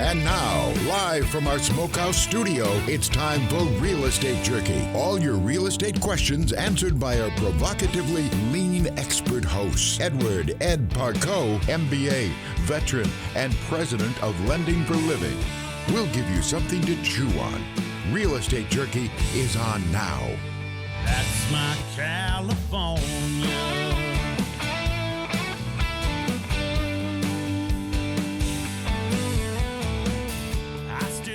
And now, live from our Smokehouse studio, it's time for Real Estate Jerky. All your real estate questions answered by our provocatively lean expert hosts, Edward Ed Parco, MBA, veteran, and president of Lending for Living. We'll give you something to chew on. Real Estate Jerky is on now. That's my California.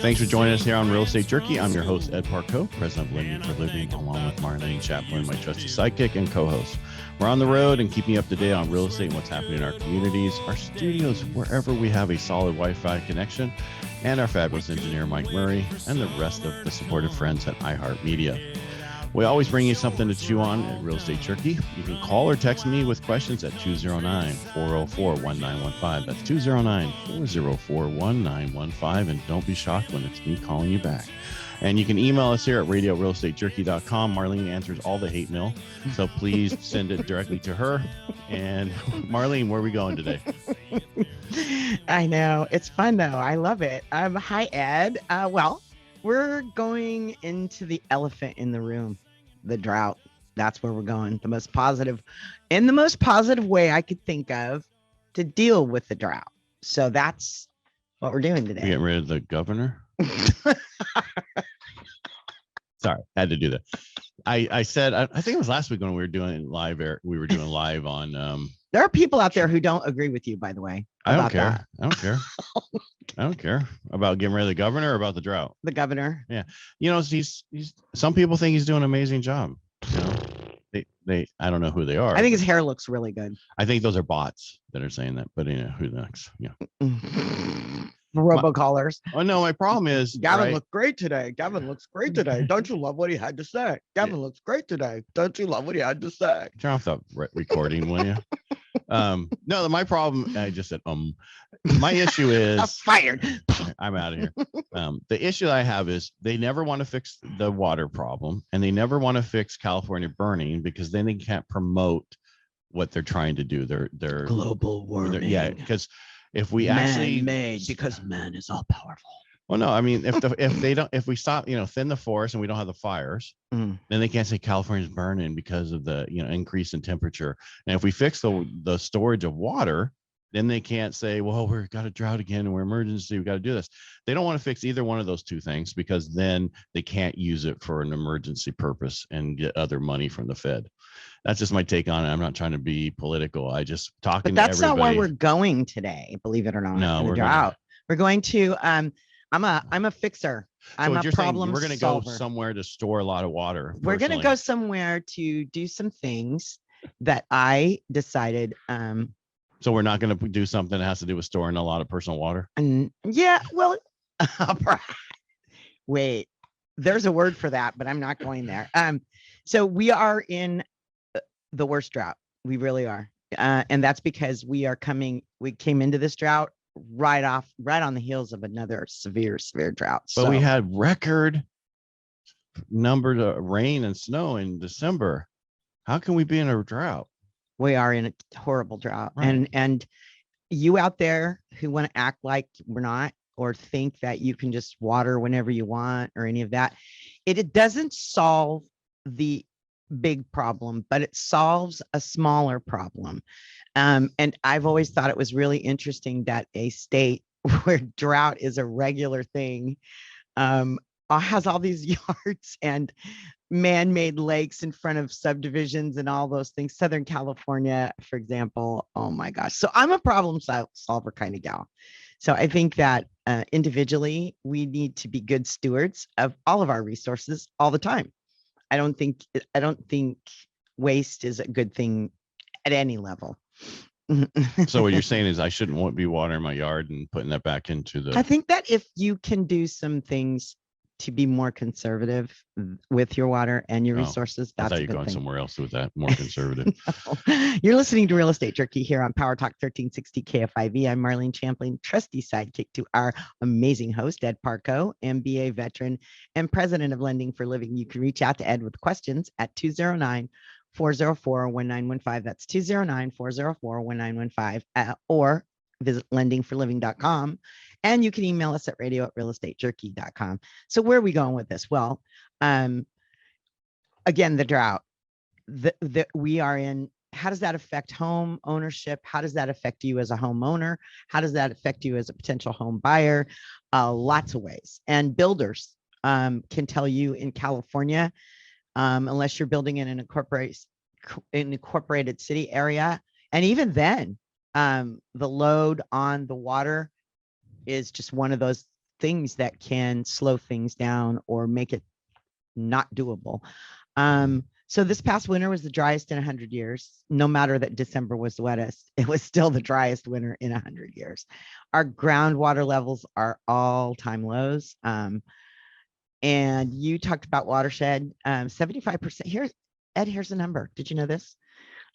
Thanks for joining us here on Real Estate Jerky. I'm your host, Ed Parco, president of Lending for Living, along with Marlene Chaplin, my trusty sidekick and co-host. We're on the road and keeping you up to date on real estate and what's happening in our communities, our studios, wherever we have a solid Wi-Fi connection, and our fabulous engineer, Mike Murray, and the rest of the supportive friends at iHeartMedia. We always bring you something to chew on at Real Estate Jerky. You can call or text me with questions at 209-404-1915. That's 209-404-1915. And don't be shocked when it's me calling you back. And you can email us here at radio@realestatejerky.com. Marlene answers all the hate mail, so please send it directly to her. And Marlene, where are we going today? I know. It's fun, though. I love it. Hi, Ed. Well, we're going into the elephant in the room, the drought. That's where we're going. In the most positive way I could think of to deal with the drought. So that's what we're doing today. We getting rid of the governor? Sorry, had to do that. I said, I think it was last week when we were doing live on. There are people out there who don't agree with you, by the way. I don't care. I don't care about getting rid of the governor or about the drought. The governor. Yeah. You know, he's some people think he's doing an amazing job. You know, they I don't know who they are. I think his hair looks really good. I think those are bots that are saying that, but who next? Yeah. Robocallers. Oh no, my problem is Gavin looked great today. Gavin looks great today. Don't you love what he had to say? Gavin looks great today. Don't you love what he had to say? Turn off the recording, will you? No, my problem, I just said my issue is I'm fired. I'm out of here. The issue I have is they never want to fix the water problem, and they never want to fix California burning, because then they can't promote what they're trying to do. They're global warming. Yeah, because if we man-made, because man is all powerful. Well, no, I mean, if we stop, thin the forest and we don't have the fires, then they can't say California's burning because of the, increase in temperature. And if we fix the storage of water, then they can't say, well, we've got a drought again and we're emergency. We got to do this. They don't want to fix either one of those two things, because then they can't use it for an emergency purpose and get other money from the Fed. That's just my take on it. I'm not trying to be political. I just talking to everybody. But that's not why we're going today, believe it or not. No, we're going to, I'm a fixer. I'm a problem solver. We're going to go somewhere to store a lot of water. We're going to go somewhere to do some things that I decided. So we're not going to do something that has to do with storing a lot of personal water? And yeah, well, wait, there's a word for that, but I'm not going there. So we are in the worst drought. We really are. And that's because we came into this drought right on the heels of another severe drought. But we had record numbers of rain and snow in December. How can we be in a drought? We are in a horrible drought. Right. And you out there who want to act like we're not, or think that you can just water whenever you want or any of that, it doesn't solve the big problem, but it solves a smaller problem. And I've always thought it was really interesting that a state where drought is a regular thing has all these yards and man-made lakes in front of subdivisions and all those things. Southern California, for example. Oh my gosh. So I'm a problem solver kind of gal. So I think that individually, we need to be good stewards of all of our resources all the time. I don't think waste is a good thing at any level. So what you're saying is I shouldn't be watering my yard and putting that back into the... I think that if you can do some things to be more conservative with your water and your resources, that's a good thing. I thought you were going somewhere else with that, more conservative. No. You're listening to Real Estate Jerky here on PowerTalk 1360 KFIV. I'm Marlene Chaplin, trusty sidekick to our amazing host, Ed Parco, MBA veteran and president of Lending for Living. You can reach out to Ed with questions at 209-404-1915. That's 209-404-1915. Or visit lendingforliving.com, and you can email us at radio@realestatejerky.com. So where are we going with this? Well, again, the drought that we are in. How does that affect home ownership? How does that affect you as a homeowner? How does that affect you as a potential home buyer? Lots of ways. And builders can tell you in California, unless you're building in an incorporated city area, and even then, the load on the water is just one of those things that can slow things down or make it not doable. So this past winter was the driest in 100 years. No matter that December was the wettest, it was still the driest winter in 100 years. Our groundwater levels are all-time lows. And you talked about watershed, 75%. Here's the number. Did you know this?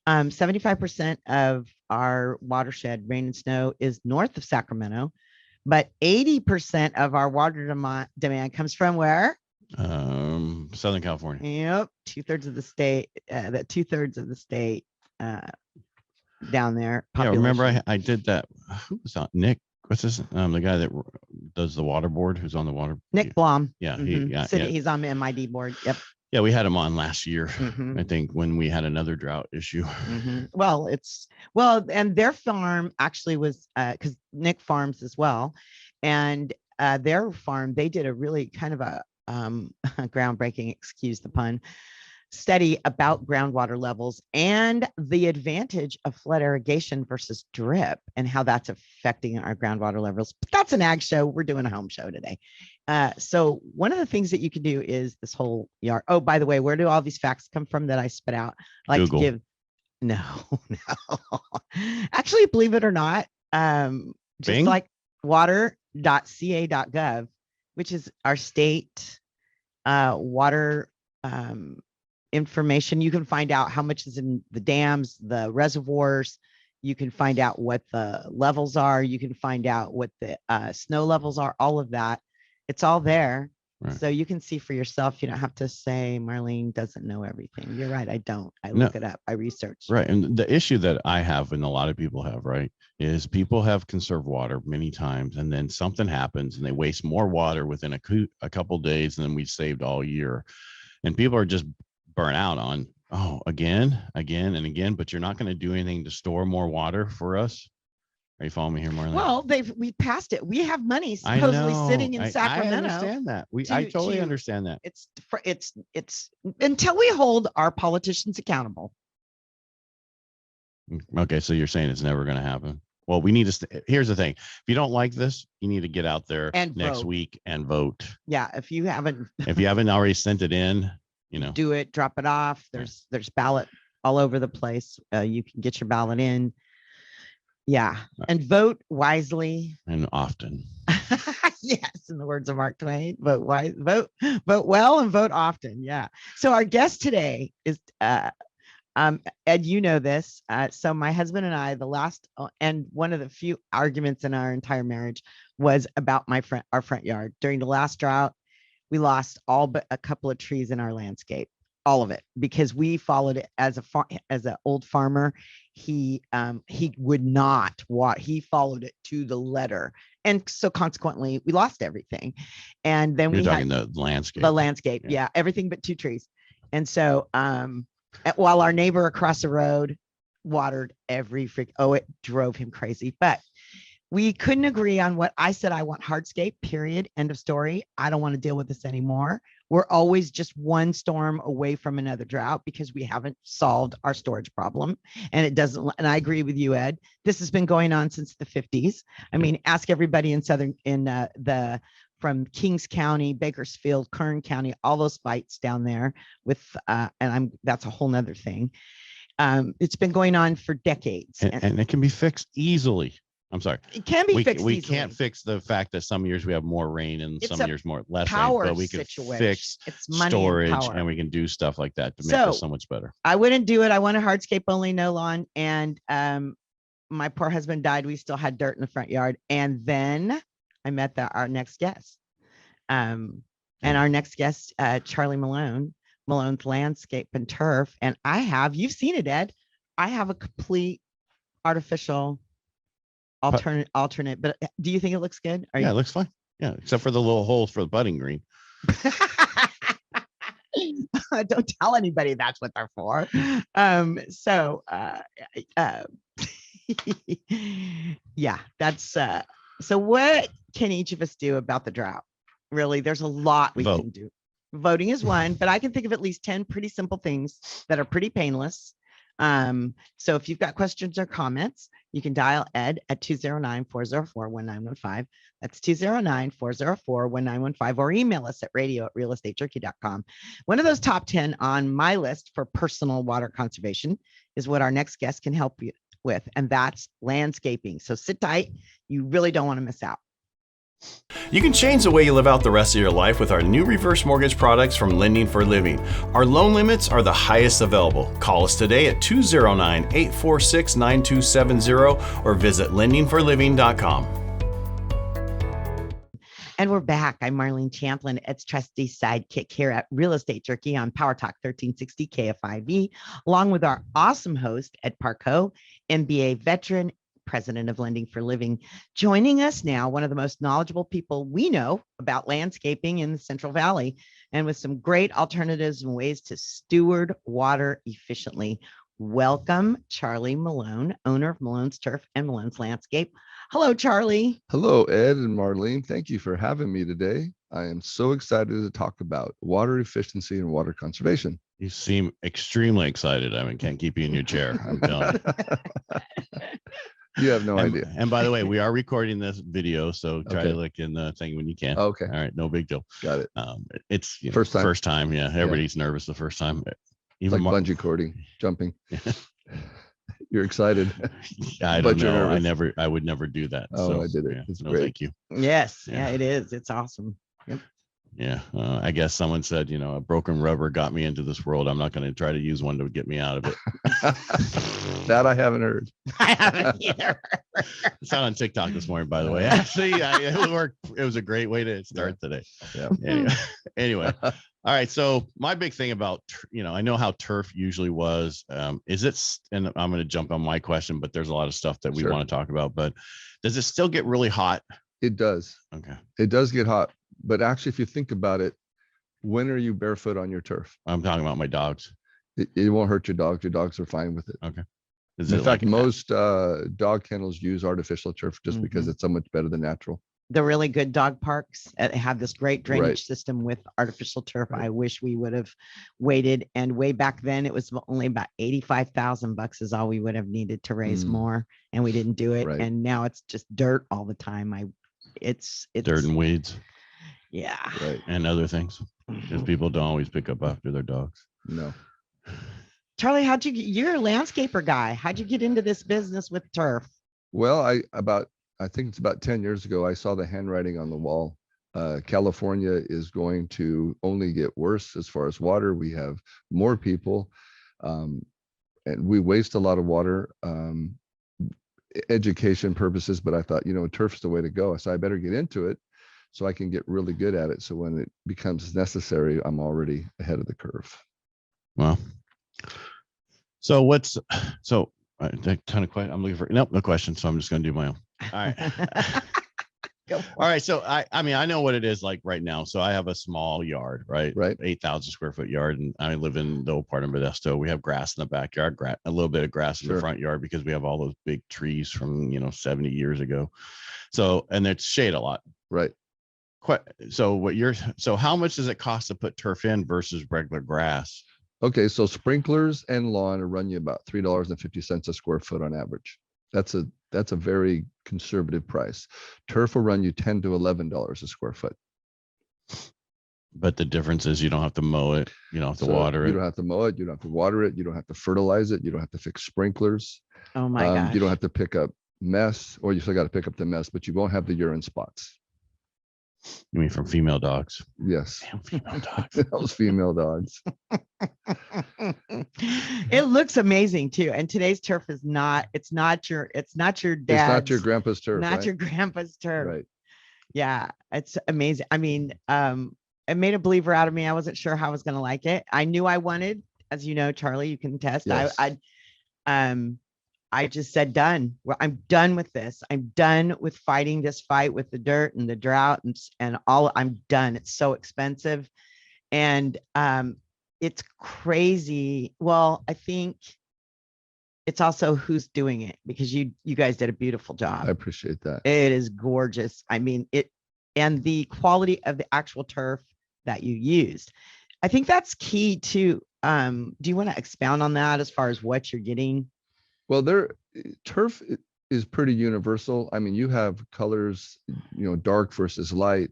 75% of our watershed, rain and snow, is north of Sacramento, but 80% of our water demand comes from where? Southern California. Yep, 2/3 of the state. That 2/3 of the state down there. Yeah, remember I did that. Who was on Nick? What's this? The guy that does the water board, who's on the water. Nick Blom. Yeah, he's on the MID board. Yep. Yeah, we had him on last year. I think when we had another drought issue. Well, and their farm actually was because Nick farms as well, and their farm, they did a really kind of a groundbreaking, excuse the pun, study about groundwater levels and the advantage of flood irrigation versus drip and how that's affecting our groundwater levels. But that's an ag show. We're doing a home show today. So one of the things that you can do is this whole yard. Oh, by the way, where do all these facts come from that I spit out? I like Google. To give. No. Actually, believe it or not, just Bing? Like water.ca.gov, which is our state water information. You can find out how much is in the dams, the reservoirs. You can find out what the levels are. You can find out what the snow levels are, all of that. It's all there. Right. So you can see for yourself. You don't have to say Marlene doesn't know everything. You're right. I don't. I look it up. I research. Right. And the issue that I have, and a lot of people have, right, is people have conserved water many times, and then something happens and they waste more water within a couple of days than we saved all year. And people are just burnt out on, again and again, but you're not going to do anything to store more water for us. Are you following me here, Marlene? Well, we passed it. We have money supposedly sitting in Sacramento. I understand that. I totally understand that. It's until we hold our politicians accountable. Okay, so you're saying it's never going to happen. Well, we need to. Here's the thing: if you don't like this, you need to get out there and next week and vote. Yeah, if you haven't already sent it in, do it. Drop it off. There's ballot all over the place. You can get your ballot in. Yeah, and vote wisely and often. Yes, in the words of Mark Twain, vote well and vote often. Yeah. So our guest today is Ed, you know this. So my husband and I, the last and one of the few arguments in our entire marriage was about our front yard. During the last drought, we lost all but a couple of trees in our landscape, all of it, because we followed it as an old farmer. He would not he followed it to the letter, and so consequently we lost everything. And then You're talking the landscape. Yeah, everything but 2 trees. And so while our neighbor across the road watered every it drove him crazy. But we couldn't agree on what I said. I want hardscape, period, end of story. I don't want to deal with this anymore. We're always just one storm away from another drought because we haven't solved our storage problem. And it doesn't, and I agree with you, Ed. This has been going on since the 50s. I mean, ask everybody from Kings County, Bakersfield, Kern County, all those fights down there with, that's a whole nother thing. It's been going on for decades. And it can be fixed easily. I'm sorry. It can be fixed We easily. can't fix the fact that some years we have more rain and some years less rain, but we can fix storage and we can do stuff like that to make this so much better. I wouldn't do it. I want a hardscape only, no lawn. And my poor husband died. We still had dirt in the front yard. And then I met our next guest. And our next guest, Charlie Malone, Malone's Landscape and Turf. And you've seen it, Ed. I have a complete artificial alternate. But do you think it looks good? It looks fine. Yeah, except for the little holes for the budding green. Don't tell anybody that's what they're for. Yeah, that's so what can each of us do about the drought? Really, there's a lot we can do. Voting is one, but I can think of at least 10 pretty simple things that are pretty painless. So if you've got questions or comments, you can dial Ed at 209-404-1915. That's 209-404-1915, or email us at radio@realestatejerky.com. One of those top 10 on my list for personal water conservation is what our next guest can help you with, and that's landscaping. So sit tight. You really don't want to miss out. You can change the way you live out the rest of your life with our new reverse mortgage products from Lending for Living. Our loan limits are the highest available. Call us today at 209-846-9270 or visit lendingforliving.com. And we're back. I'm Marlene Champlin, Ed's trusty sidekick here at Real Estate Jerky on PowerTalk 1360 KFIV, along with our awesome host, Ed Parco, MBA veteran, president of Lending for Living. Joining us now, one of the most knowledgeable people we know about landscaping in the Central Valley, and with some great alternatives and ways to steward water efficiently. Welcome, Charlie Malone, owner of Malone's Turf and Malone's Landscape. Hello, Charlie. Hello, Ed and Marlene. Thank you for having me today. I am so excited to talk about water efficiency and water conservation. You seem extremely excited. I mean, can't keep you in your chair. I'm telling you. You have no idea. And by the way, we are recording this video, so try to look in the thing when you can. Okay. All right. No big deal. Got it. It's first time. First time. Yeah. Everybody's nervous the first time. Even like bungee cording, jumping. You're excited. I don't know. I would never do that. Oh, so, I did it. Yeah, it's no, great. thank you. Yes. Yeah, it is. It's awesome. Yep. Yeah. I guess someone said, a broken rubber got me into this world. I'm not going to try to use one to get me out of it. That I haven't heard. I haven't either. It's out on TikTok this morning, by the way. Actually, it worked. It was a great way to start today. Yeah. Anyway. All right. So my big thing about, I know how turf usually was. Is it, and I'm going to jump on my question, but there's a lot of stuff that we want to talk about, but does it still get really hot? It does. Okay. It does get hot. But actually, if you think about it, when are you barefoot on your turf? I'm talking about my dogs. It won't hurt your dogs. Your dogs are fine with it. Okay. In fact, most dog kennels use artificial turf just because it's so much better than natural. The really good dog parks have this great drainage system with artificial turf. I wish we would have waited. And way back then, it was only about $85,000 is all we would have needed to raise more. And we didn't do it. Right. And now it's just dirt all the time. It's dirt and weeds. Yeah. Right. And other things. Because people don't always pick up after their dogs. No. Charlie, you're a landscaper guy. How'd you get into this business with turf? Well, I think it's about 10 years ago, I saw the handwriting on the wall. California is going to only get worse as far as water. We have more people, and we waste a lot of water, education purposes, but I thought, turf's the way to go. So I better get into it so I can get really good at it. So when it becomes necessary, I'm already ahead of the curve. Well, so that kind of question. I'm looking for no question. So I'm just going to do my own. All right. All right. So I mean, I know what it is like right now. So I have a small yard, right? 8,000 square foot yard. And I live in the old part of Modesto. We have grass in the backyard, a little bit of grass in the front yard because we have all those big trees from, 70 years ago. So, and it's shade a lot. Right. So how much does it cost to put turf in versus regular grass? Okay. So sprinklers and lawn will run you about $3.50 a square foot on average. That's a very conservative price. Turf will run you $10 to $11 a square foot. But the difference is you don't have to mow it. You don't have to water it. You don't have to mow it. You don't have to water it. You don't have to fertilize it. You don't have to fix sprinklers. Oh my gosh. You don't have to pick up mess, or you still got to pick up the mess, but you won't have the urine spots. You mean from female dogs? Yes. Damn female dogs. Those female dogs. It looks amazing too. And today's turf is not your dad's. It's not your grandpa's turf. Not your grandpa's turf. Right. Yeah. It's amazing. I mean, it made a believer out of me. I wasn't sure how I was going to like it. I knew I wanted, as you know, Charlie, you can test. Yes. I just said, done. Well, I'm done with this. I'm done with fighting this fight with the dirt and the drought and all. I'm done. It's so expensive. And it's crazy. Well, I think it's also who's doing it, because you guys did a beautiful job. I appreciate that. It is gorgeous. I mean, and the quality of the actual turf that you used. I think that's key too. Do you want to expound on that as far as what you're getting? Well, turf is pretty universal. I mean, you have colors, dark versus light,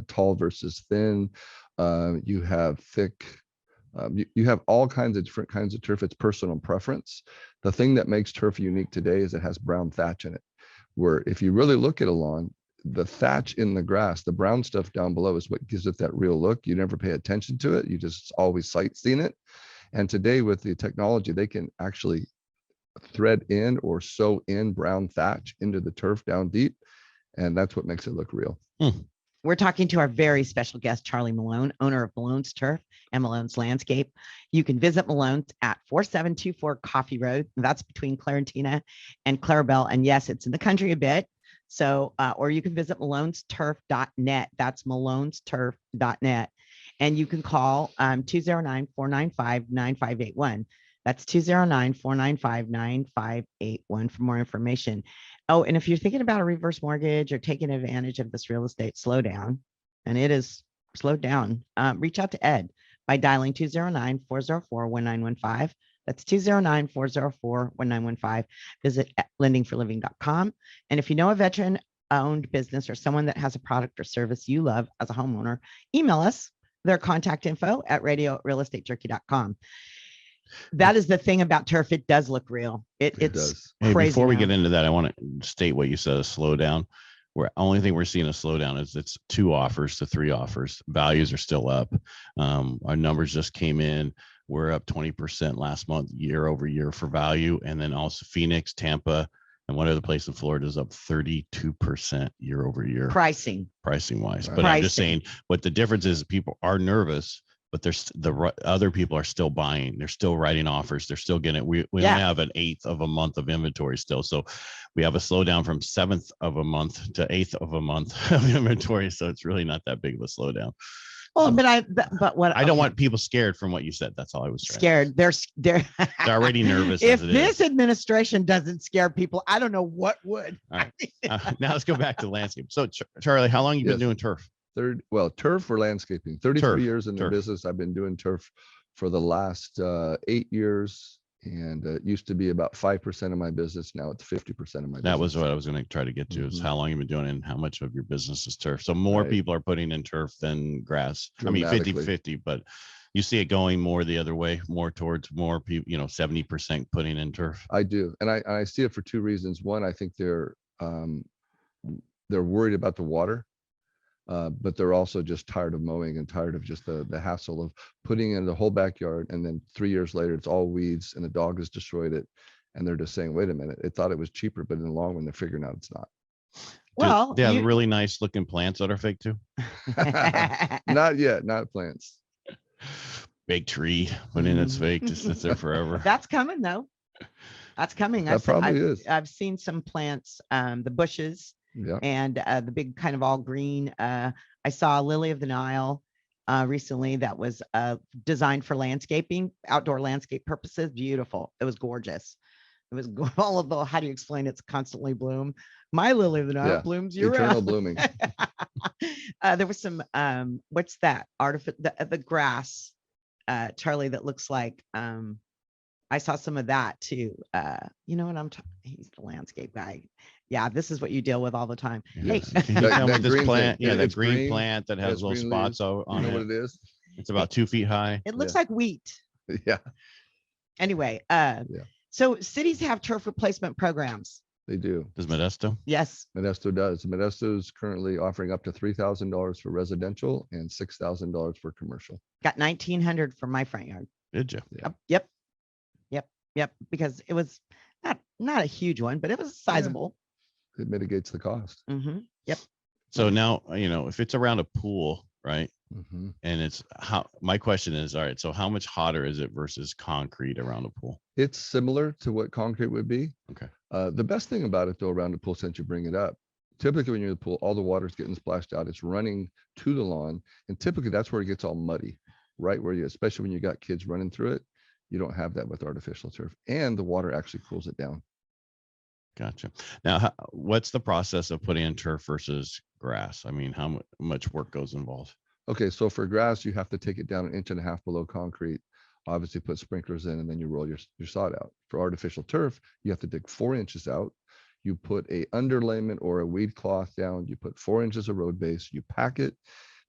tall versus thin. You have thick. You have all kinds of different kinds of turf. It's personal preference. The thing that makes turf unique today is it has brown thatch in it, where if you really look at a lawn, the thatch in the grass, the brown stuff down below is what gives it that real look. You never pay attention to it. You just always sightseeing it. And today with the technology, they can actually thread in or sew in brown thatch into the turf down deep. And that's what makes it look real. We're talking to our very special guest, Charlie Malone, owner of Malone's Turf and Malone's Landscape. You can visit Malone's at 4724 Coffee Road. That's between Clarentina and Clarabelle. And yes, it's in the country a bit. So, or you can visit malonesturf.net. That's malonesturf.net. And you can call 209-495-9581. That's 209-495-9581 for more information. Oh, and if you're thinking about a reverse mortgage or taking advantage of this real estate slowdown, and it is slowed down, reach out to Ed by dialing 209-404-1915. That's 209-404-1915. Visit lendingforliving.com. And if you know a veteran-owned business or someone that has a product or service you love as a homeowner, email us their contact info at radio@realestatejerky.com. That is the thing about turf. It does look real. It's does. Hey, crazy. before we now. get into that, I want to state what you said, a slowdown. Where only thing we're seeing a slowdown is it's 2 offers to 3 offers. Values are still up. Our numbers just came in. We're up 20% last month, year over year for value. And then also Phoenix, Tampa, and one other place in Florida is up 32% year over year. Pricing wise. Right. But I'm just saying what the difference is, people are nervous, but there's the other people are still buying. They're still writing offers. They're still getting it. We only have an 1/8 of a month of inventory still. So we have a slowdown from 1/7 of a month to 1/8 of a month of inventory. So it's really not that big of a slowdown. Well, but what I don't want people scared from what you said. That's all I was trying. scared. They're They're already nervous. If as it this is. administration doesn't scare people, I don't know what would. All right. Now let's go back to landscape. So Charlie, how long you been doing turf? Turf or landscaping, 33 Turf, years in the business. I've been doing turf for the last 8 years. And it used to be about 5% of my business. Now it's 50% of my business. That was what I was going to try to get to is how long you've been doing it and how much of your business is turf. So more people are putting in turf than grass. I mean, 50-50, but you see it going more the other way, more towards more people, 70% putting in turf. I do. And I see it for 2 reasons. One, I think they're worried about the water. But they're also just tired of mowing and tired of just the hassle of putting in the whole backyard. And then 3 years later, it's all weeds and the dog has destroyed it. And they're just saying, wait a minute, it thought it was cheaper, but in the long run, they're figuring out it's not. Well, they have really nice looking plants that are fake too. Not yet, not plants. Big tree, but in it's fake, just sits there forever. That's coming though. That's coming. That probably is. I've seen some plants, the bushes. Yeah. And the big kind of all green. I saw a lily of the Nile recently that was designed for landscaping, outdoor landscape purposes. Beautiful. It was gorgeous. It was all of the, how do you explain it's constantly bloom? My lily of the Nile blooms year round. Eternal blooming. There was some, what's that? The grass, Charlie, that looks like, I saw some of that too. You know what I'm talking? He's the landscape guy. Yeah, this is what you deal with all the time. Yes. Hey, Can you tell me that this green plant? thing, Yeah, that it's green plant that has little green spots leaves. on You know it. what it is? It's about 2 feet high. it looks like wheat. Yeah, Anyway, so cities have turf replacement programs. they do. Does Modesto? Yes. Modesto does. Modesto is currently offering up to $3,000 for residential and $6,000 for commercial. Got 1,900 for my front yard. Did you? Yeah. Yep. Because it was not a huge one, but it was sizable. It mitigates the cost. Mm-hmm. Yep. So now, if it's around a pool right? Mhm. And it's my question is, all right, so how much hotter is it versus concrete around a pool? It's similar to what concrete would be. Okay. The best thing about it though, around the pool, since you bring it up, typically when you're in the pool, all the water's getting splashed out. It's running to the lawn. And typically that's where it gets all muddy, right? Where you, especially when you got kids running through it, you don't have that with artificial turf, and the water actually cools it down. Gotcha. Now, what's the process of putting in turf versus grass? I mean, how much work goes involved? Okay, so for grass, you have to take it down 1.5 inches below concrete, obviously put sprinklers in, and then you roll your sod out. For artificial turf, you have to dig 4 inches out. You put a underlayment or a weed cloth down, you put 4 inches of road base, you pack it,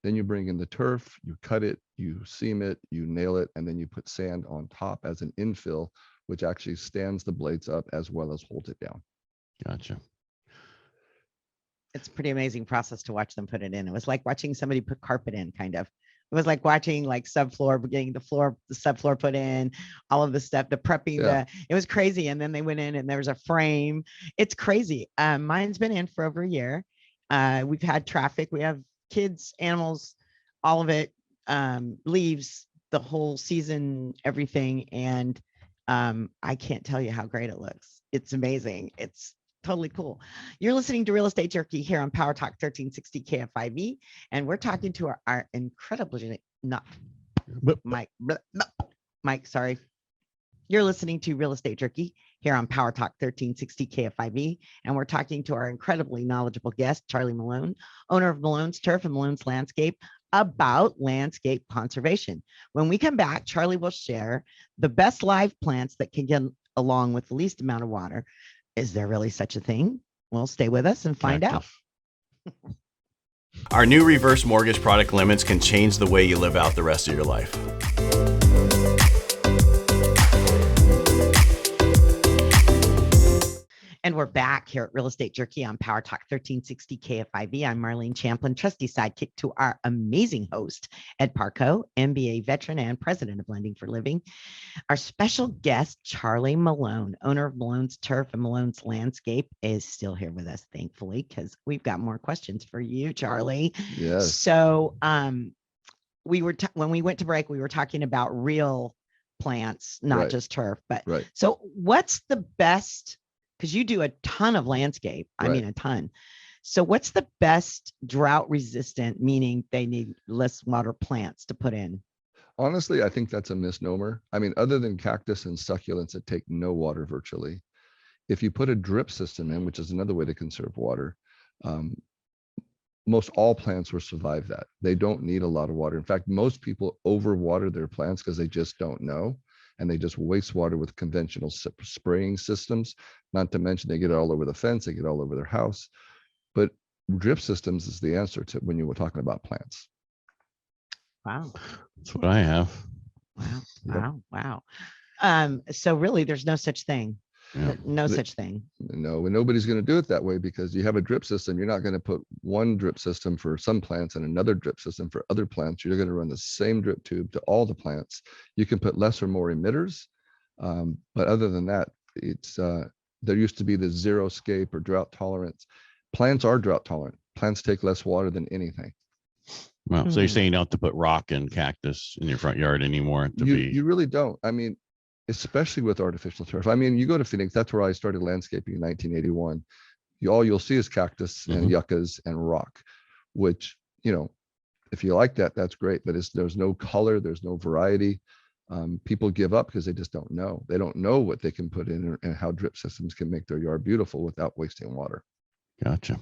then you bring in the turf, you cut it, you seam it, you nail it, and then you put sand on top as an infill, which actually stands the blades up as well as holds it down. Gotcha. It's a pretty amazing process to watch them put it in. It was like watching somebody put carpet in, kind of. It was like watching like subfloor, getting the subfloor put in, all of the stuff, the prepping, it was crazy. And then they went in and there was a frame. It's crazy. Mine's been in for over a year. We've had traffic. We have kids, animals, all of it, leaves the whole season, everything. And I can't tell you how great it looks. It's amazing. It's totally cool. You're listening to Real Estate Jerky here on PowerTalk 1360 KFIV, and we're talking to our incredibly Mike. Sorry. You're listening to Real Estate Jerky here on PowerTalk 1360 KFIV, and we're talking to our incredibly knowledgeable guest, Charlie Malone, owner of Malone's Turf and Malone's Landscape, about landscape conservation. When we come back, Charlie will share the best live plants that can get along with the least amount of water. Is there really such a thing? Well, stay with us and find out. Our new reverse mortgage product limits can change the way you live out the rest of your life. And we're back here at Real Estate Jerky on PowerTalk 1360 KFIV. I'm Marlene Champlin, trusty sidekick to our amazing host, Ed Parco, MBA veteran and president of Lending for Living. Our special guest, Charlie Malone, owner of Malone's Turf and Malone's Landscape, is still here with us, thankfully, because we've got more questions for you, Charlie. Yes. So we were when we went to break, we were talking about real plants, not just turf. But so what's the best? Because you do a ton of landscape. I mean, a ton. So what's the best drought resistant, meaning they need less water plants to put in? Honestly, I think that's a misnomer. I mean, other than cactus and succulents that take no water virtually, if you put a drip system in, which is another way to conserve water, most all plants will survive that. They don't need a lot of water. In fact, most people overwater their plants because they just don't know. And they just waste water with conventional spraying systems, not to mention they get it all over the fence, they get it all over their house. But drip systems is the answer to when you were talking about plants. Wow. That's what I have. Wow. So really there's no such thing. No such thing. No, and nobody's going to do it that way, because you have a drip system. You're not going to put one drip system for some plants and another drip system for other plants. You're going to run the same drip tube to all the plants. You can put less or more emitters, but other than that, it's there used to be the zero scape or drought tolerance. Plants are drought tolerant. Plants take less water than anything. Well, so you're saying you don't have to put rock and cactus in your front yard anymore You really don't. I mean, especially with artificial turf. I mean, you go to Phoenix, that's where I started landscaping in 1981. All you'll see is cactus and yuccas and rock, which, you know, if you like that, that's great, but there's no color, there's no variety. People give up because they just don't know. They don't know what they can put in and how drip systems can make their yard beautiful without wasting water. Gotcha.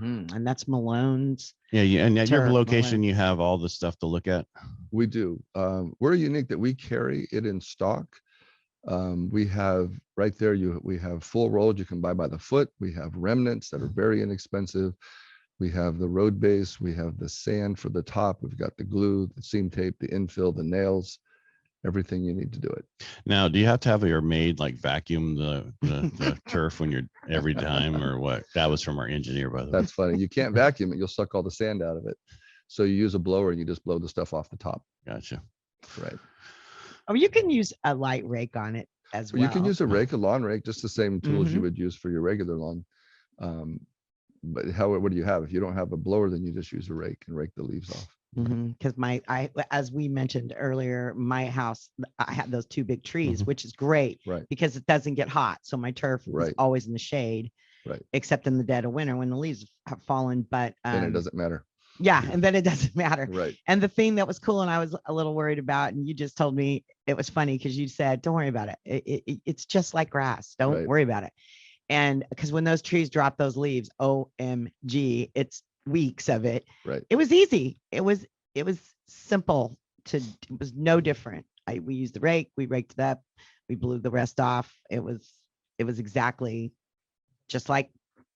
And that's Malone's. Yeah, and at your location, you have all the stuff to look at. We do. We're unique that we carry it in stock. We have right there, we have full rolls you can buy by the foot. We have remnants that are very inexpensive. We have the road base. We have the sand for the top. We've got the glue, the seam tape, the infill, the nails, everything you need to do it. Now, do you have to have your maid like vacuum the turf when you're every time, or what? That was from our engineer, by the way. That's funny. You can't vacuum it. You'll suck all the sand out of it. So you use a blower and you just blow the stuff off the top. Gotcha. Right. Oh, you can use a light rake on it as well. You can use a rake, a lawn rake, just the same tools you would use for your regular lawn. But what do you have? If you don't have a blower, then you just use a rake and rake the leaves off. Because as we mentioned earlier, my house, I had those 2 big trees, which is great, Right. because it doesn't get hot. So my turf is always in the shade, right, except in the dead of winter when the leaves have fallen. But then it doesn't matter. Yeah, and then it doesn't matter. Right. And the thing that was cool, and I was a little worried about, and you just told me it was funny because you said, "Don't worry about it. It's just like grass. Don't worry about it." And because when those trees drop those leaves, OMG, it's weeks of it. Right. It was easy. It was simple it was no different. We used the rake, we raked it up, we blew the rest off. It was exactly just like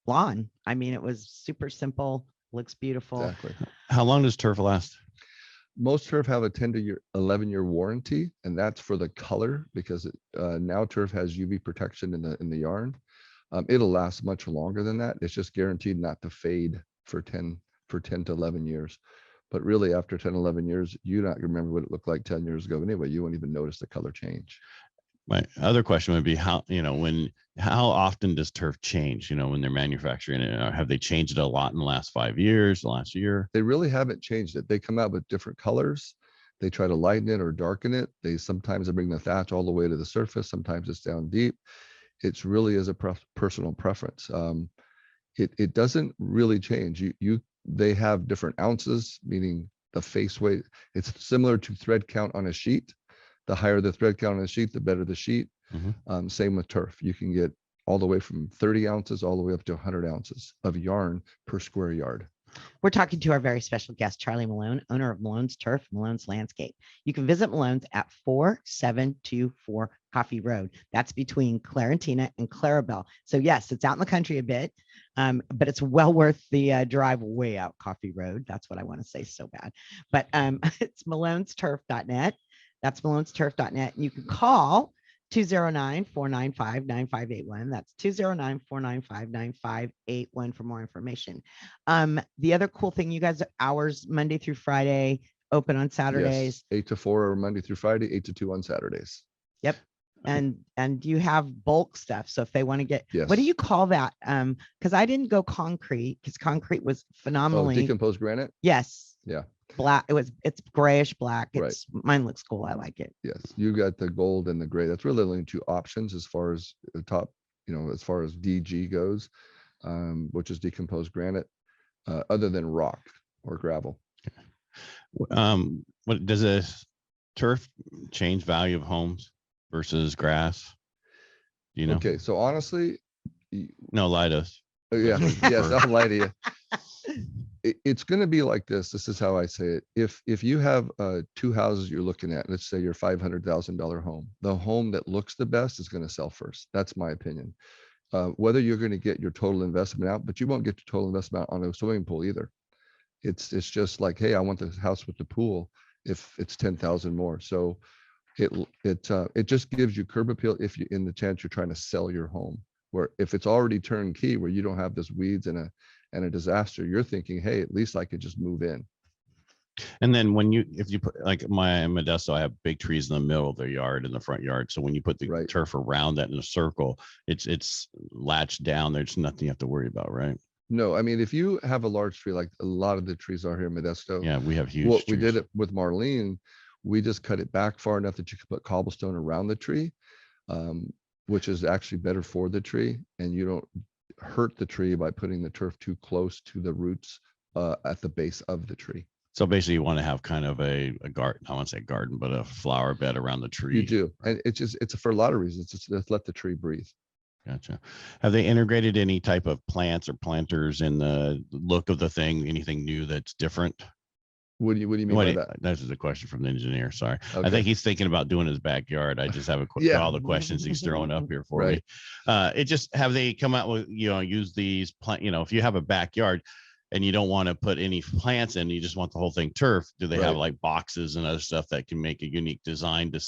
lawn. I mean, it was super simple, looks beautiful. Exactly. How long does turf last? Most turf have a 10 to 11-year warranty, and that's for the color, because now turf has UV protection in the yarn. It'll last much longer than that. It's just guaranteed not to fade for 10 to 11 years. But really, after 10, 11 years, you not remember what it looked like 10 years ago. Anyway, you won't even notice the color change. My other question would be how often does turf change, when they're manufacturing it? Have they changed it a lot in the last 5 years, the last year? They really haven't changed it. They come out with different colors. They try to lighten it or darken it. Sometimes bring the thatch all the way to the surface. Sometimes it's down deep. It's really as a personal preference. It doesn't really change. They have different ounces, meaning the face weight. It's similar to thread count on a sheet. The higher the thread count on a sheet, the better the sheet. Same with turf. You can get all the way from 30 ounces all the way up to 100 ounces of yarn per square yard. We're talking to our very special guest, Charlie Malone, owner of Malone's Turf, Malone's Landscape. You can visit Malone's at 4724 Coffee Road. That's between Clarentina and Clarabelle. So yes, it's out in the country a bit, but it's well worth the drive way out Coffee Road. That's what I want to say so bad. But it's malonesturf.net. That's malonesturf.net. You can call 209-495-9581. That's 209-495-9581 for more information. The other cool thing, you guys, hours Monday through Friday, open on Saturdays. Yes, 8 to 4 Monday through Friday, 8 to 2 on Saturdays. Yep. And you have bulk stuff. So if they want to get, yes. What do you call that? Because I didn't go concrete, because concrete was phenomenally decomposed granite. Yes. Yeah. Black. It's grayish black. Right. Mine looks cool. I like it. Yes, you got the gold and the gray. That's really only 2 options as far as the top, as far as DG goes, which is decomposed granite, other than rock or gravel. What does a turf change value of homes versus grass? Do you know? Okay, so honestly, no, lie to us. Yeah, yes, I'll lie to you. It's going to be like this. This is how I say it. If you have 2 houses you're looking at, let's say your $500,000 home, the home that looks the best is going to sell first. That's my opinion. Whether you're going to get your total investment out, but you won't get your total investment on a swimming pool either. It's just like, hey, I want the house with the pool if it's 10,000 more. So it just gives you curb appeal if you in the chance you're trying to sell your home. Where if it's already turnkey, where you don't have this weeds and a disaster, you're thinking, hey, at least I could just move in. And then if you put, like my Modesto, I have big trees in the middle of the yard, in the front yard. So when you put the turf around that in a circle, it's latched down. There's nothing you have to worry about, right? No, I mean, if you have a large tree, like a lot of the trees are here in Modesto. Yeah, we have huge trees. We did it with Marlene. We just cut it back far enough that you could put cobblestone around the tree, which is actually better for the tree. And you don't hurt the tree by putting the turf too close to the roots at the base of the tree. So basically you want to have kind of a garden, I won't say garden, but a flower bed around the tree. You do. And it's for a lot of reasons. It's just let the tree breathe. Gotcha. Have they integrated any type of plants or planters in the look of the thing? Anything new that's different? What do you mean by that? This is a question from the engineer. Sorry. Okay. I think he's thinking about doing his backyard. I just have all the questions he's throwing up here for me. It just, have they come out with, use these plant, if you have a backyard and you don't want to put any plants in, you just want the whole thing turf. Do they have like boxes and other stuff that can make a unique design? Do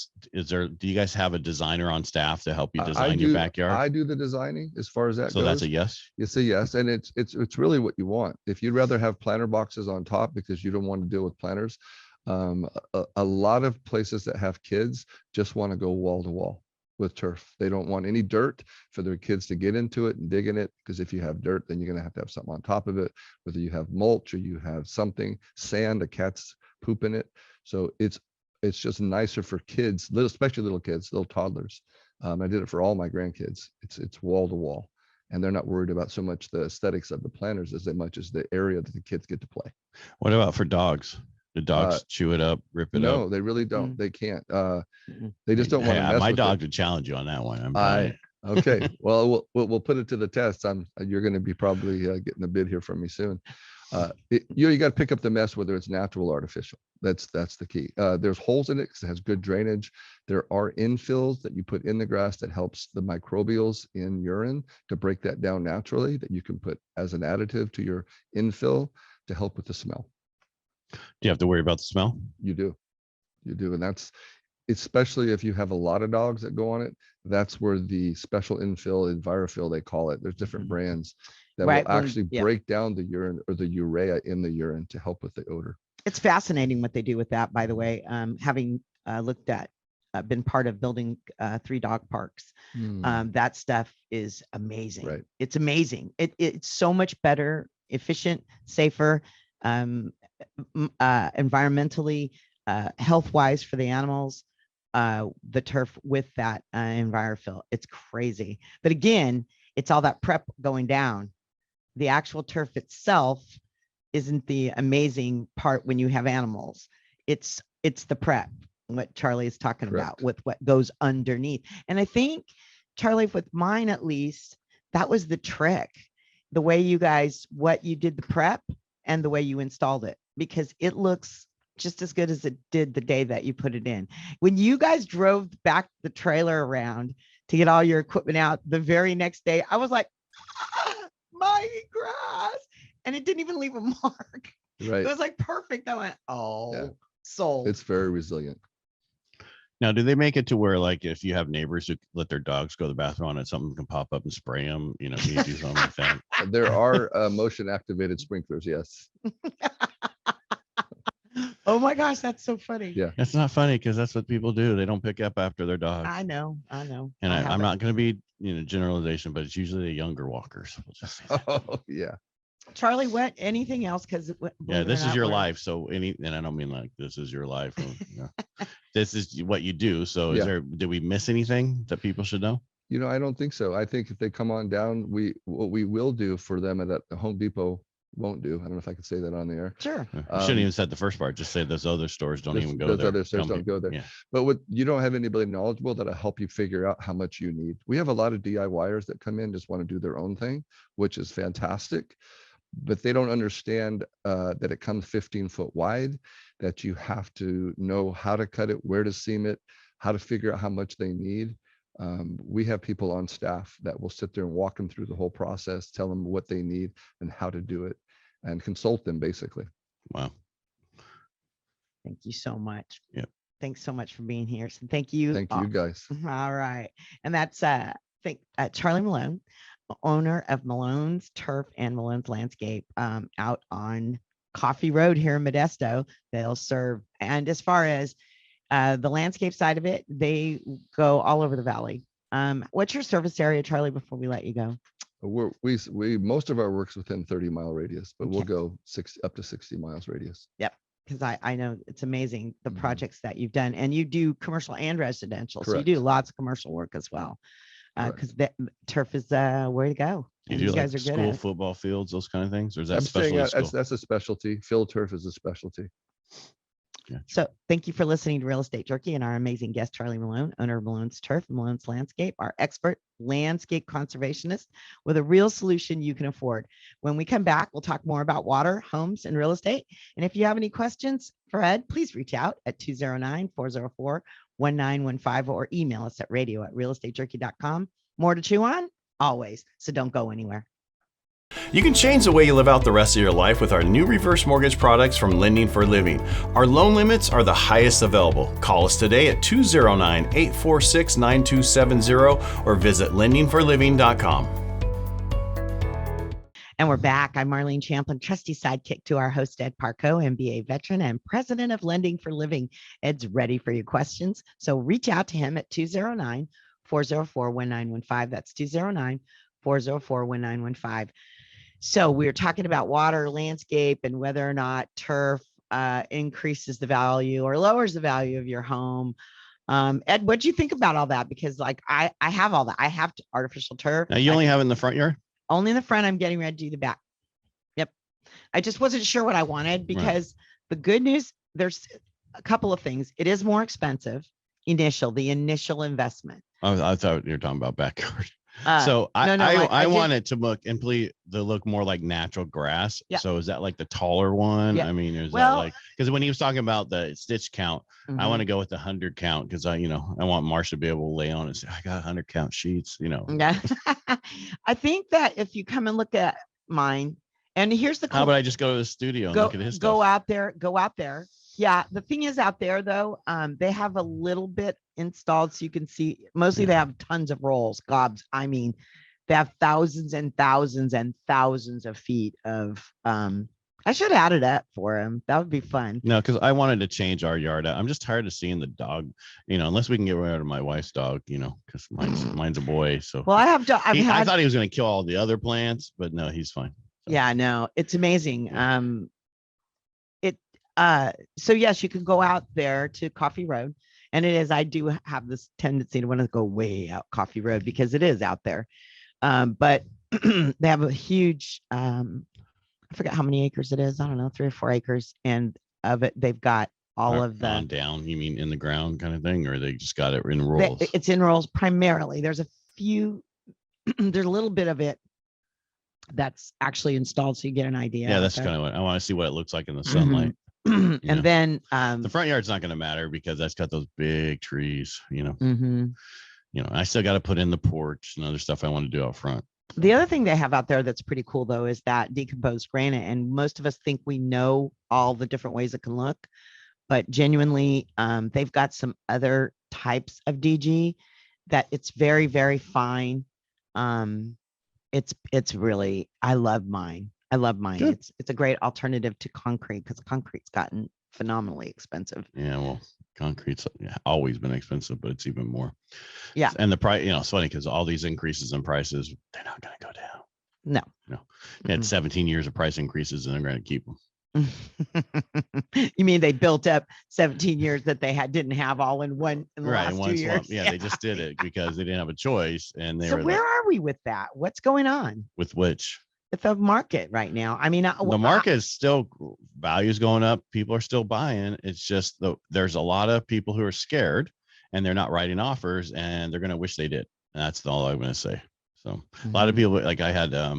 you guys have a designer on staff to help you design your backyard? I do the designing as far as that goes. So that's a yes? It's a yes. And it's really what you want. If you'd rather have planter boxes on top because you don't want to deal with planters, a lot of places that have kids just want to go wall to wall. with turf. They don't want any dirt for their kids to get into it and dig in it, because if you have dirt, then you're going to have something on top of it, whether you have mulch or you have something, sand, a cat's poop in it. So it's just nicer for kids, especially little kids, little toddlers. I did it for all my grandkids. It's wall to wall, and they're not worried about so much the aesthetics of the planters as much as the area that the kids get to play. What about for dogs? The dogs chew it up, rip it up? No, they really don't. They can't. They just don't want to mess my with dog it. would challenge you on that one. Okay. Well, we'll put it to the test. You're going to be probably getting a bid here from me soon. You got to pick up the mess, whether it's natural or artificial. That's the key. There's holes in it because it has good drainage. There are infills that you put in the grass that helps the microbials in urine to break that down naturally, that you can put as an additive to your infill to help with the smell. Do you have to worry about the smell? You do. And that's, especially if you have a lot of dogs that go on it, that's where the special infill, EnviroFill, they call it. There's different brands that will actually break down the urine or the urea in the urine to help with the odor. It's fascinating what they do with that, by the way. Having looked at, been part of building 3 dog parks, that stuff is amazing. Right. It's amazing. It's so much better, efficient, safer, environmentally, health-wise for the animals. The turf with that EnviroFill, it's crazy. But again, it's all that prep going down. The actual turf itself isn't the amazing part when you have animals. It's the prep, what Charlie is talking about, with what goes underneath. And I think, Charlie, with mine at least, that was the trick. The way you guys, what you did the prep and the way you installed it, because it looks just as good as it did the day that you put it in. When you guys drove back the trailer around to get all your equipment out the very next day, I was like, my grass. And it didn't even leave a mark. Right. It was like perfect. I went, sold. It's very resilient. Now, do they make it to where, like, if you have neighbors who let their dogs go to the bathroom on it, something can pop up and spray them? You know, can you do something like that? There are motion activated sprinklers. Yes. Oh my gosh, that's so funny. Yeah. That's not funny, because that's what people do. They don't pick up after their dogs. I know. And I'm not going to be, generalization, but it's usually the younger walkers. We'll just say that. Oh, yeah. Charlie, anything else? Because this is your life. So and I don't mean like this is your life. This is what you do. So did we miss anything that people should know? I don't think so. I think if they come on down, what we will do for them that the Home Depot won't do. I don't know if I could say that on the air. Sure. You shouldn't even said the first part. Just say those other stores don't even go there. Those other stores don't go there. Yeah. But you don't have anybody knowledgeable that'll help you figure out how much you need. We have a lot of DIYers that come in, just want to do their own thing, which is fantastic. But they don't understand that it comes 15 foot wide, that you have to know how to cut it, where to seam it, how to figure out how much they need. We have people on staff that will sit there and walk them through the whole process, tell them what they need and how to do it, and consult them basically. Wow. Thank you so much. Yep. Thanks so much for being here. So thank you. Thank you guys. All right. And that's Charlie Malone, owner of Malone's Turf and Malone's Landscape, out on Coffee Road here in Modesto. They'll serve. And as far as the landscape side of it, they go all over the valley. What's your service area, Charlie, before we let you go? We most of our work's within 30-mile radius, but we'll go up to 60 miles radius. Yep. Because I know it's amazing the projects that you've done, and you do commercial and residential. Correct. So you do lots of commercial work as well. Because the turf is where to go. You do guys like school football fields, those kind of things, or is that that's a specialty? Field turf is a specialty. Yeah. So thank you for listening to Real Estate Jerky and our amazing guest, Charlie Malone, owner of Malone's Turf and Malone's Landscape, our expert landscape conservationist with a real solution you can afford. When we come back, we'll talk more about water, homes, and real estate. And if you have any questions for Ed, please reach out at 209-404-1915 or email us at radio@realestatejerky.com. More to chew on? Always. So don't go anywhere. You can change the way you live out the rest of your life with our new reverse mortgage products from Lending for Living. Our loan limits are the highest available. Call us today at 209-846-9270 or visit lendingforliving.com. And we're back. I'm Marlene Champlin, trusty sidekick to our host, Ed Parco, MBA veteran and president of Lending for Living. Ed's ready for your questions. So reach out to him at 404-1915. That's 209-404-1915. So we were talking about water, landscape, and whether or not turf increases the value or lowers the value of your home. Ed, what do you think about all that? Because like I have all that. I have artificial turf. Now you only have it in the front yard? Only in the front. I'm getting ready to do the back. Yep. I just wasn't sure what I wanted because the good news, there's a couple of things. It is more expensive the initial investment. I thought you were talking about backyard. No, I want it to look more like natural grass. Yeah. So is that like the taller one? Yeah. I mean, is that like, because when he was talking about the stitch count, Mhm. I want to go with the 100 count because I want Marsha to be able to lay on and say, I got 100 count sheets, Yeah. I think that if you come and look at mine, and here's the how about I just go to the studio and look at his stuff? Go out there. Yeah. The thing is out there though, they have a little bit installed so you can see. Mostly they have tons of rolls, gobs. I mean, they have thousands and thousands and thousands of feet of I should add it up for him. That would be fun. No, because I wanted to change our yard. I'm just tired of seeing the dog, unless we can get rid of my wife's dog, because mine's a boy. So well, I thought he was going to kill all the other plants, but no, he's fine. So. Yeah, no, it's amazing. So yes, you can go out there to Coffee Road. And it is, I do have this tendency to want to go way out Coffee Road because it is out there. But they have a huge, I forget how many acres it is. I don't know, 3 or 4 acres. And of it, they've got all of the on down. You mean in the ground kind of thing, or they just got it in rolls? It's in rolls primarily. There's a few, there's a little bit of it that's actually installed. So you get an idea. Yeah, that's kind of what I want to see what it looks like in the sunlight. And then the front yard's not going to matter because that's got those big trees, Mm-hmm. I still got to put in the porch and other stuff I want to do out front. The other thing they have out there that's pretty cool though is that decomposed granite, and most of us think we know all the different ways it can look, but genuinely they've got some other types of DG that it's very, very fine. It's really, I love mine. Good. It's a great alternative to concrete because concrete's gotten phenomenally expensive. Yeah, well, concrete's always been expensive, but it's even more. Yeah. And the price, it's funny because all these increases in prices, they're not going to go down. No. They had 17 years of price increases and they're going to keep them. You mean they built up 17 years that they didn't have all in one in the last 2 years? Yeah, they just did it because they didn't have a choice. And so where are we with that? What's going on? With which? With the market right now. I mean, the market is still, values going up. People are still buying. It's just there's a lot of people who are scared and they're not writing offers and they're going to wish they did. And that's all I'm going to say. So a lot of people, like I had, I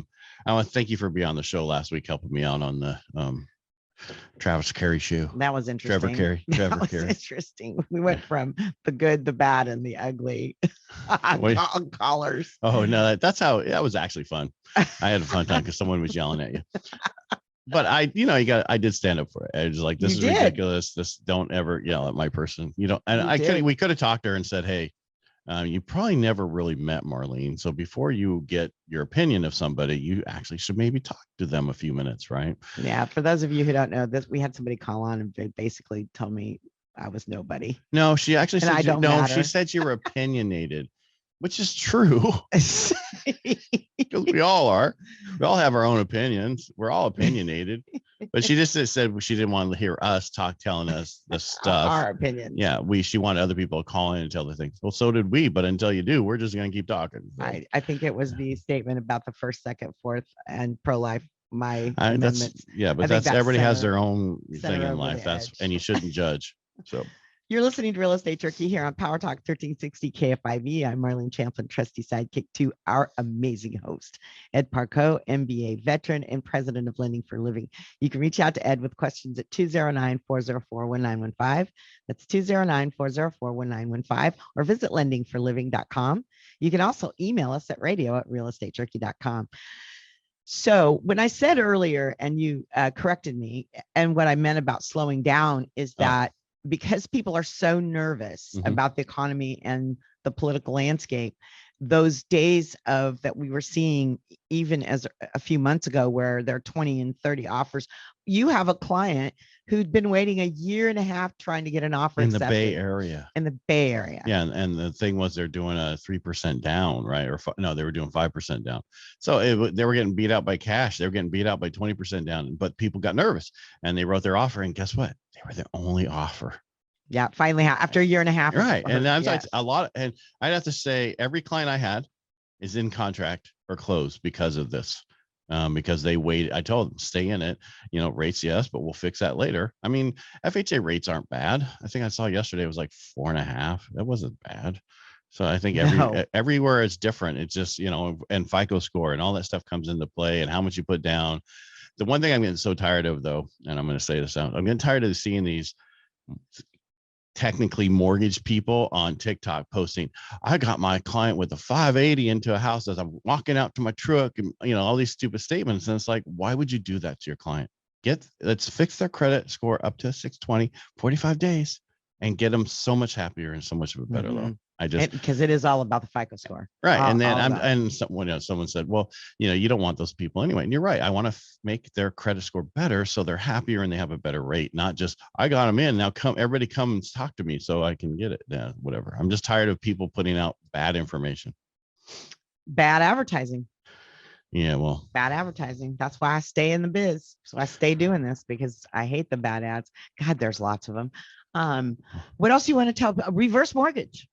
want to thank you for being on the show last week, helping me out on the Travis Carey show. That was interesting. Trevor Carey. Interesting. We went from the good, the bad, and the ugly collars. Oh no, that was actually fun. I had a fun time because someone was yelling at you. But I did stand up for it. I was like, this is ridiculous. This, don't ever yell at my person. We could have talked to her and said, hey, you probably never really met Marlene. So before you get your opinion of somebody, you actually should maybe talk to them a few minutes, right? Yeah. For those of you who don't know this, we had somebody call on and they basically told me I was nobody. No, she actually said, she said you were opinionated, which is true. Because we all are. We all have our own opinions. We're all opinionated. But she just said she didn't want to hear us telling us the stuff. Our opinions. Yeah, she wanted other people to call in and tell the things. Well, so did we. But until you do, we're just going to keep talking. So. I think it was the statement about the first, second, fourth, and pro-life. Amendments. But everybody has their own thing in life. And you shouldn't judge. So. You're listening to Real Estate Jerky here on PowerTalk 1360 KFIV. I'm Marlene Champlin, trusty sidekick to our amazing host, Ed Parco, MBA veteran and president of Lending for Living. You can reach out to Ed with questions at 209-404-1915. That's 209-404-1915, or visit lendingforliving.com. You can also email us at radio@realestatejerky.com. So when I said earlier, and you corrected me, and what I meant about slowing down is that because people are so nervous about the economy and the political landscape, those days of that we were seeing even as a few months ago where there are 20 and 30 offers. You have a client who'd been waiting a year and a half trying to get an offer in the accepted Bay Area. in the Bay Area. Yeah, and the thing was they're doing a 3% down, right? Or no, they were doing 5% down. So they were getting beat out by cash. They were getting beat out by 20% down, but people got nervous and they wrote their offer. And guess what? They were the only offer. Yeah, finally, after a year and a half. Right. And that's yes. a lot. And I'd have to say every client I had is in contract or closed because of this. Because they waited. I told them, stay in it, rates, yes, but we'll fix that later. I mean, FHA rates aren't bad. I think I saw yesterday it was like 4.5. That wasn't bad. So I think everywhere is different. It's just, and FICO score and all that stuff comes into play and how much you put down. The one thing I'm getting so tired of though, and I'm going to say this out, I'm getting tired of seeing these technically mortgage people on TikTok posting, I got my client with a 580 into a house as I'm walking out to my truck, and all these stupid statements. And it's like, why would you do that to your client? Let's fix their credit score up to 620, 45 days, and get them so much happier and so much of a better loan. Because it is all about the FICO score. Right. And then someone said, well, you don't want those people anyway. And you're right. I want to make their credit score better so they're happier and they have a better rate, not just I got them in. Now everybody come and talk to me so I can get it. Yeah, whatever. I'm just tired of people putting out bad information. Bad advertising. Yeah, well, bad advertising. That's why I stay in the biz. So I stay doing this because I hate the bad ads. God, there's lots of them. What else do you want to tell? Reverse mortgage.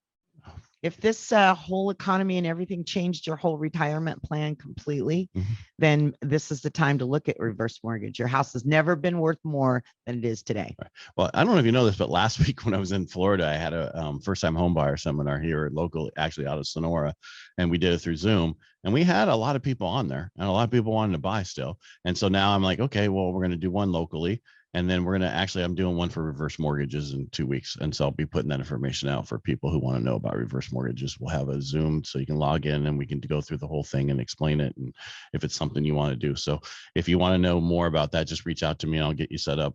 If this whole economy and everything changed your whole retirement plan completely, then this is the time to look at reverse mortgage. Your house has never been worth more than it is today. Right. Well, I don't know if you know this, but last week when I was in Florida, I had a first-time home buyer seminar here locally, actually out of Sonora, and we did it through Zoom. And we had a lot of people on there and a lot of people wanting to buy still. And so now I'm like, okay, well, we're going to do one locally. And then I'm doing one for reverse mortgages in 2 weeks. And so I'll be putting that information out for people who want to know about reverse mortgages. We'll have a Zoom so you can log in and we can go through the whole thing and explain it. And if it's something you want to do. So if you want to know more about that, just reach out to me and I'll get you set up.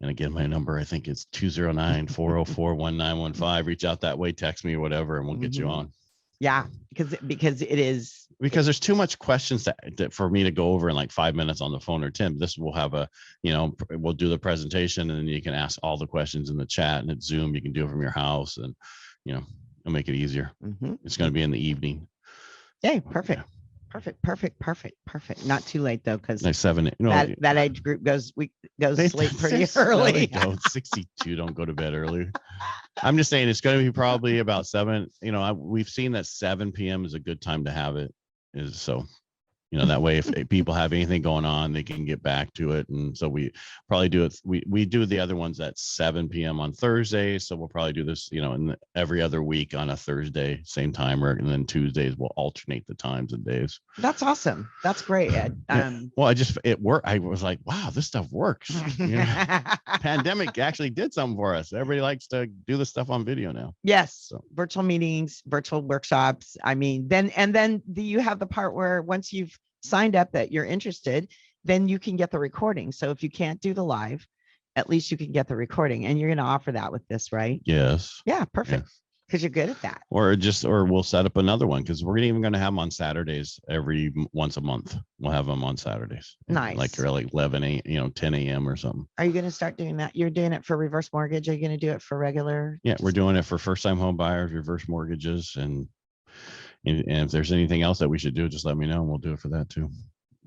And again, my number, I think it's 209-404-1915. Reach out that way, text me or whatever, and we'll get you on. Yeah, because there's too much questions that for me to go over in like 5 minutes on the phone or 10. This will have we'll do the presentation and then you can ask all the questions in the chat, and it's Zoom. You can do it from your house and, it'll make it easier. It's going to be in the evening. Hey, perfect. Yeah. Perfect. Not too late though, because like 7. That age group goes to sleep pretty early. No, 62 don't go to bed early. I'm just saying it's going to be probably about 7. We've seen that 7 p.m. is a good time to have it. That way if people have anything going on, they can get back to it. And so we probably do it. We do the other ones at 7 p.m. on Thursday. So we'll probably do this, every other week on a Thursday, same timer. And then Tuesdays we'll alternate the times and days. That's awesome. That's great, Ed. Well, it worked. I was like, wow, this stuff works. Pandemic actually did something for us. Everybody likes to do this stuff on video now. Yes. So. Virtual meetings, virtual workshops. I mean, then you have the part where once you've signed up that you're interested, then you can get the recording. So if you can't do the live, at least you can get the recording, and you're going to offer that with this, right? Yes. Yeah, perfect. Because you're good at that. Or we'll set up another one, because we're even going to have them on Saturdays once a month. We'll have them on Saturdays. Nice. Like 11 a.m., 10 a.m. or something. Are you going to start doing that? You're doing it for reverse mortgage. Are you going to do it for regular? Yeah, we're doing it for first-time home buyers, reverse mortgages, and if there's anything else that we should do, just let me know and we'll do it for that too.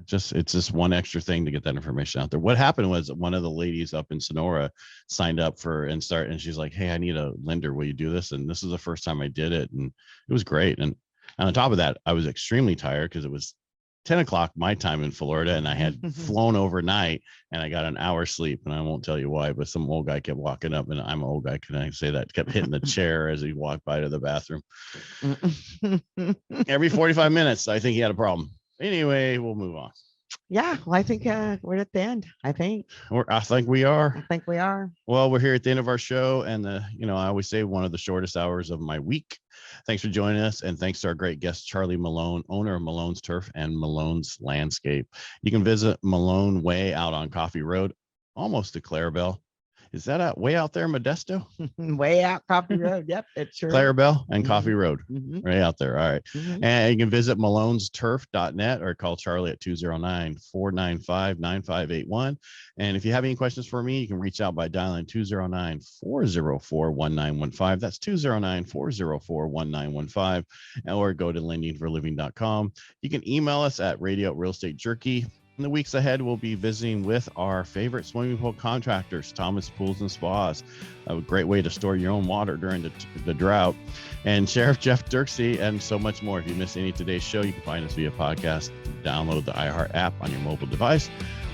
It's just one extra thing to get that information out there. What happened was one of the ladies up in Sonora signed up and she's like, hey, I need a lender. Will you do this? And this is the first time I did it. And it was great. And on top of that, I was extremely tired because it was 10 o'clock my time in Florida, and I had flown overnight and I got an hour's sleep, and I won't tell you why, but some old guy kept walking up, and I'm an old guy, can I say that, kept hitting the chair as he walked by to the bathroom. Every 45 minutes, I think he had a problem. Anyway, we'll move on. Yeah, well, I think we're at the end. I think we are. Well, we're here at the end of our show, and I always say one of the shortest hours of my week. Thanks for joining us, and thanks to our great guest, Charlie Malone, owner of Malone's Turf and Malone's Landscape. You can visit Malone Way out on Coffee Road, almost to Clarabelle. Is that way out there in Modesto? Way out Coffee Road. Yep, it sure. Clarabelle and Coffee Road, Mhm. right out there. All right. Mhm. And you can visit malonesturf.net or call Charlie at 209-495-9581. And if you have any questions for me, you can reach out by dialing 209-404-1915. That's 209-404-1915, or go to lendingforliving.com. You can email us at radio@realestatejerky. In the weeks ahead, we'll be visiting with our favorite swimming pool contractors, Thomas Pools and Spas, a great way to store your own water during the drought, and Sheriff Jeff Dirksey, and so much more. If you missed any of today's show, you can find us via podcast. Download the iHeart app on your mobile device.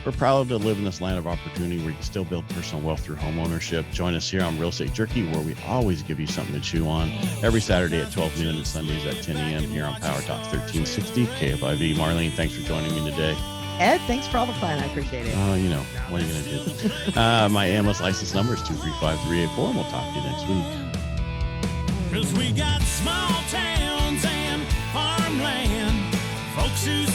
We're proud to live in this land of opportunity where you can still build personal wealth through home ownership. Join us here on Real Estate Jerky, where we always give you something to chew on, every Saturday at 12 noon and Sundays at 10 a.m. here on PowerTalk 1360 KFIV. Marlene, thanks for joining me today. Ed, thanks for all the fun. I appreciate it. You know, what are you going to do? My AMS license number is 235-384, and we'll talk to you next week. 'Cause we got small towns and farmland, folks who